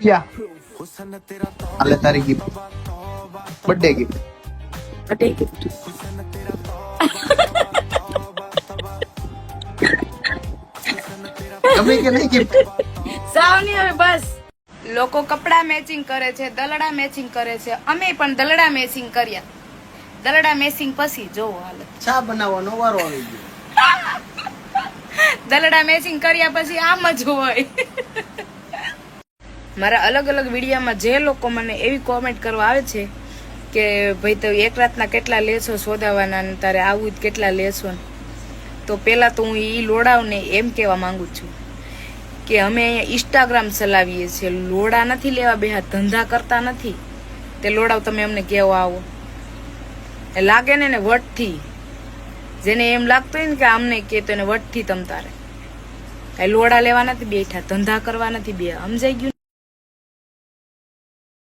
क्या हाले तारी gift birthday gift birthday gift ગમે કે નહીં ગિફ્ટ સાવ નહીં હવે બસ. લોકો કપડા મેચિંગ કરે છે, દલડા મેચિંગ કરે છે, અમે પણ દલડા મેચિંગ કર્યા. દલડા મેચિંગ પછી જોવો હાલત. ચા બનાવવાનો વારો આવી ગયો. દલડા મેચિંગ કર્યા પછી આમ જ હોય. મારા અલગ અલગ વિડીયોમાં જે લોકો મને એવી કોમેન્ટ કરવા આવે છે કે ભાઈ તો એક રાતના કેટલા લેશો સોદાવાના ને તારે આવું જ કેટલા લેશો ને, તો પહેલાં તો હું એ લોડાવને એમ કહેવા માંગુ છું કે અમે અહીંયા ઇન્સ્ટાગ્રામ ચલાવીએ છીએ, લોડા નથી લેવા બેહા, ધંધા કરતા નથી. તે લોડાવ તમે અમને કહેવા આવો એ લાગે ને ને વટથી, જેને એમ લાગતું હોય ને કે આમને કે તો એને વટથી તમ તારે. એ લોડા લેવા નથી બેઠા, ધંધા કરવા નથી બે. સમજાઈ ગયું?